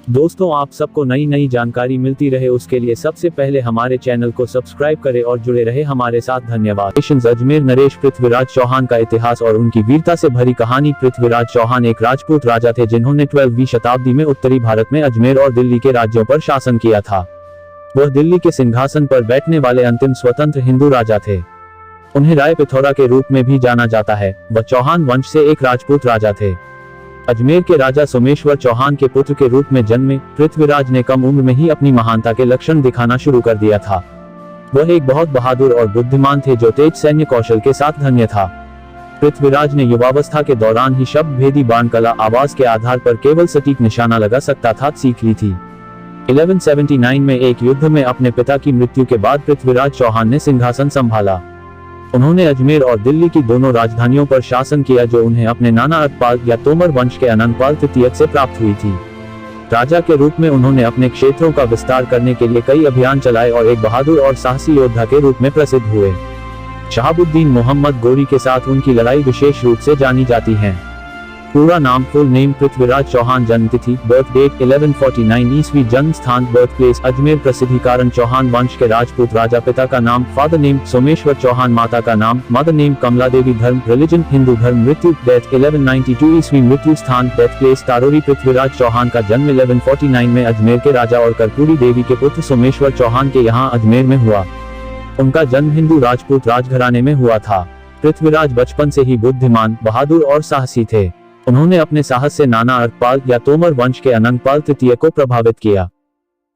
दोस्तों, आप सबको नई नई जानकारी मिलती रहे उसके लिए सबसे पहले हमारे चैनल को सब्सक्राइब करें और जुड़े रहे हमारे साथ। धन्यवाद। अजमेर नरेश पृथ्वीराज चौहान का इतिहास और उनकी वीरता से भरी कहानी। पृथ्वीराज चौहान एक राजपूत राजा थे जिन्होंने 12वीं शताब्दी में उत्तरी भारत में अजमेर और दिल्ली के राज्यों पर शासन किया था। वह दिल्ली के सिंहासन पर बैठने वाले अंतिम स्वतंत्र हिंदू राजा थे। उन्हें राय पिथौरा के रूप में भी जाना जाता है। वह चौहान वंश से एक राजपूत राजा थे। अजमेर के राजा सोमेश्वर चौहान के पुत्र के रूप में जन्मे पृथ्वीराज ने कम उम्र में ही अपनी महानता के लक्षण दिखाना शुरू कर दिया था। वह एक बहुत बहादुर और बुद्धिमान थे जो तेज सैन्य कौशल के साथ धन्य था। पृथ्वीराज ने युवावस्था के दौरान ही शब्द भेदी बाण कला आवाज के आधार पर केवल सटीक निशाना लगा सकता था सीख ली थी। 1179 में एक युद्ध में अपने पिता की मृत्यु के बाद पृथ्वीराज चौहान ने सिंहासन संभाला। उन्होंने अजमेर और दिल्ली की दोनों राजधानियों पर शासन किया जो उन्हें अपने नाना अतपाल या तोमर वंश के अनंतपाल तृतीय से प्राप्त हुई थी। राजा के रूप में उन्होंने अपने क्षेत्रों का विस्तार करने के लिए कई अभियान चलाए और एक बहादुर और साहसी योद्धा के रूप में प्रसिद्ध हुए। शहाबुद्दीन मोहम्मद गोरी के साथ उनकी लड़ाई विशेष रूप से जानी जाती है। पूरा नाम फुल नेम पृथ्वीराज चौहान, जन्म तिथि बर्थ डेट 1149 ईस्वी, जन्म स्थान बर्थ प्लेस अजमेर, प्रसिद्धि कारण चौहान वंश के राजपूत राजा, पिता का नाम फादर नेम सोमेश्वर चौहान, माता का नाम मदर नेम कमला देवी, धर्म रिलीजन हिंदू धर्म, मृत्यु डेथ 1192 ईस्वी, मृत्यु स्थान डेथ प्लेस तारोरी। पृथ्वीराज चौहान का जन्म 1149 में अजमेर के राजा और कर्पूरी देवी के पुत्र सोमेश्वर चौहान के यहाँ अजमेर में हुआ। उनका जन्म हिंदू राजपूत राजघराने में हुआ था। पृथ्वीराज बचपन से ही बुद्धिमान, बहादुर और साहसी थे। उन्होंने अपने साहस से नाना अतपाल या तोमर वंश के अनंतपाल तृतीय को प्रभावित किया,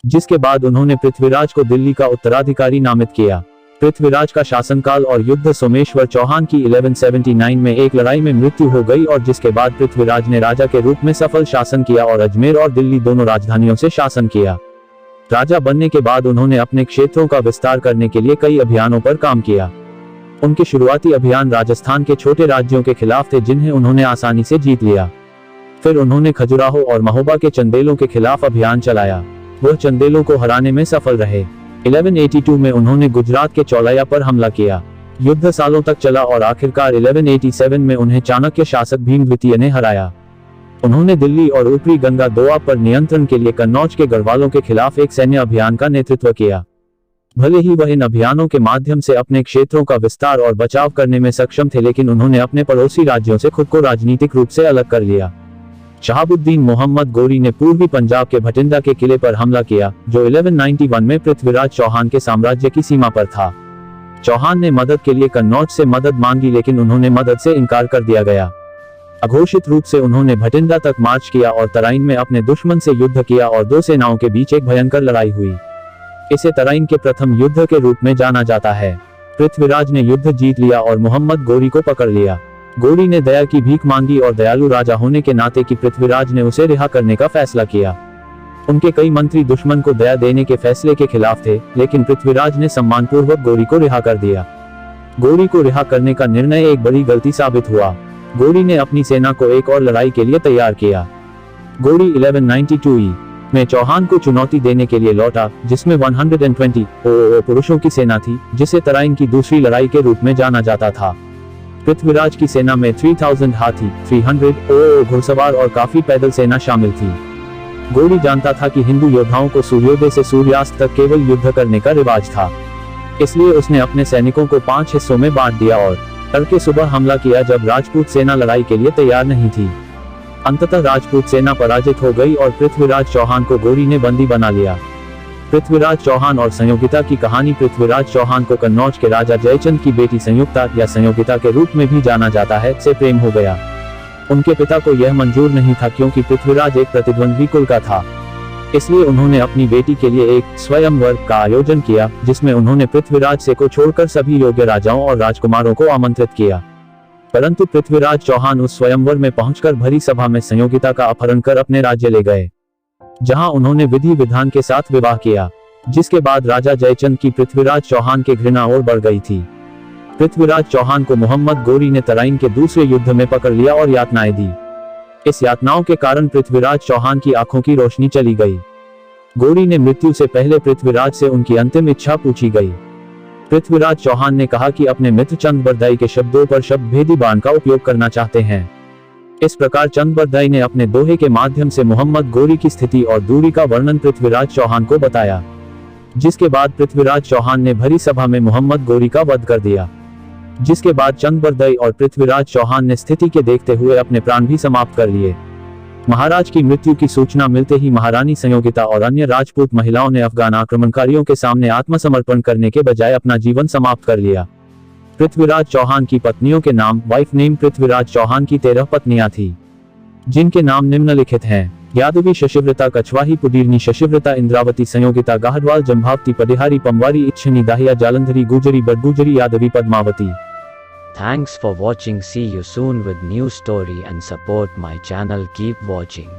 जिसके बाद उन्होंने पृथ्वीराज को दिल्ली का उत्तराधिकारी नामित किया। पृथ्वीराज का शासनकाल और युद्ध सोमेश्वर चौहान की 1179 में एक लड़ाई में मृत्यु हो गई और जिसके बाद पृथ्वीराज ने राजा के रूप में सफल शासन किया और अजमेर और दिल्ली दोनों राजधानियों से शासन किया। राजा बनने के बाद उन्होंने अपने क्षेत्रों का विस्तार करने के लिए कई अभियानों पर काम किया। उनके शुरुआती अभियान राजस्थान के छोटे राज्यों के खिलाफ थे जिन्हें उन्होंने आसानी से जीत लिया। फिर उन्होंने खजुराहो और महोबा के चंदेलों के खिलाफ अभियान चलाया। वह चंदेलों को हराने में सफल रहे। 1182 में उन्होंने गुजरात के चौलाया पर हमला किया। युद्ध सालों तक चला और आखिरकार 1187 में उन्हें चाणक्य शासक भीम द्वितीय ने हराया। उन्होंने दिल्ली और ऊपरी गंगा दोआब पर नियंत्रण के लिए कन्नौज के गढ़वालों के खिलाफ एक सैन्य अभियान का नेतृत्व किया। भले ही वह इन अभियानों के माध्यम से अपने क्षेत्रों का विस्तार और बचाव करने में सक्षम थे, लेकिन उन्होंने अपने पड़ोसी राज्यों से खुद को राजनीतिक रूप से अलग कर लिया। शहाबुद्दीन मोहम्मद गोरी ने पूर्वी पंजाब के भटिंडा के किले पर हमला किया जो 1191 में पृथ्वीराज चौहान के साम्राज्य की सीमा पर था। चौहान ने मदद के लिए कन्नौज से मदद मांगी लेकिन उन्होंने मदद से इनकार कर दिया गया। अघोषित रूप से उन्होंने भटिंडा तक मार्च किया और तराइन में अपने दुश्मन से युद्ध किया और दो सेनाओं के बीच एक भयंकर लड़ाई हुई। इसे तराइन के प्रथम युद्ध के रूप में जाना जाता है। पृथ्वीराज ने युद्ध जीत लिया और मोहम्मद गोरी को पकड़ लिया। गोरी ने दया की भीख मांगी और दयालु राजा होने के नाते की पृथ्वीराज ने उसे रिहा करने का फैसला किया। उनके कई मंत्री दुश्मन को दया देने के फैसले के खिलाफ थे, लेकिन पृथ्वीराज ने सम्मानपूर्वक गोरी को रिहा कर दिया। गोरी को रिहा करने का निर्णय एक बड़ी गलती साबित हुआ। गोरी ने अपनी सेना को एक और लड़ाई के लिए तैयार किया। गोरी 1192 में चौहान को चुनौती देने के लिए लौटा, जिसमें 120 पुरुषों की सेना थी, जिसे तराइन की दूसरी लड़ाई के रूप में जाना जाता था। पृथ्वीराज की सेना में 3000 हाथी, 300 घुड़सवार और काफी पैदल सेना शामिल थी। गोरी जानता था कि हिंदू योद्धाओं को सूर्योदय से सूर्यास्त तक केवल युद्ध करने का रिवाज था, इसलिए उसने अपने सैनिकों को 5 हिस्सों में बांट दिया और तड़के सुबह हमला किया जब राजपूत सेना लड़ाई के लिए तैयार नहीं थी। अंततः राजपूत सेना पराजित हो गई और पृथ्वीराज चौहान को गोरी ने बंदी बना लिया। पृथ्वीराज चौहान और संयोगिता की कहानी। पृथ्वीराज चौहान को कन्नौज के राजा जयचंद की बेटी संयुक्ता या संयोगिता के रूप में भी जाना जाता है से प्रेम हो गया। उनके पिता को यह मंजूर नहीं था क्योंकि पृथ्वीराज एक प्रतिद्वंद्वी कुल का था, इसलिए उन्होंने अपनी बेटी के लिए एक स्वयंवर का आयोजन किया जिसमें उन्होंने पृथ्वीराज से को छोड़कर सभी योग्य राजाओं और राजकुमारों को आमंत्रित किया। परंतु पृथ्वीराज चौहान उस स्वयंवर में पहुंचकर भरी सभा में संयोगिता का अपहरण कर अपने राज्य ले गए, जहां उन्होंने विधि विधान के साथ विवाह किया, जिसके बाद राजा जयचंद की पृथ्वीराज चौहान के घृणा और बढ़ गई थी। पृथ्वीराज चौहान को मोहम्मद गोरी ने तराइन के दूसरे युद्ध में पकड़ लिया और यातनाएं दी। इस यातनाओं के कारण पृथ्वीराज चौहान की आंखों की रोशनी चली गई। गोरी ने मृत्यु से पहले पृथ्वीराज से उनकी अंतिम इच्छा पूछी गई। पृथ्वीराज चौहान ने कहा कि अपने मित्र चंद बरदाई के शब्दों पर शब्द भेदी बाण का उपयोग करना चाहते हैं। इस प्रकार चंद्रबरदई ने अपने दोहे के माध्यम से मोहम्मद गोरी की स्थिति और दूरी का वर्णन पृथ्वीराज चौहान को बताया, जिसके बाद पृथ्वीराज चौहान ने भरी सभा में मोहम्मद गोरी का वध कर दिया, जिसके बाद चंद्रबरदई और पृथ्वीराज चौहान ने स्थिति के देखते हुए अपने प्राण भी समाप्त कर लिए। महाराज की मृत्यु की सूचना मिलते ही महारानी संयोगिता और अन्य राजपूत महिलाओं ने अफगान आक्रमणकारियों के सामने आत्मसमर्पण करने के बजाय अपना जीवन समाप्त कर लिया। पृथ्वीराज चौहान की पत्नियों के नाम वाइफ नेम पृथ्वीराज चौहान की 13 पत्नियां थी, जिनके नाम निम्नलिखित हैं: यादवी शशिव्रता, कछवाही, पुडीरनी शशिव्रता, इंद्रावती, संयोगिता, गाहडवाल, जंभावती, पडेहारी, पमवारी, इच्छनी, दाहिया, जालंधरी, गुजरी, बडगुजरी, यादवी, Padmavati. Thanks for watching. See you soon with new story and support my channel. Keep watching.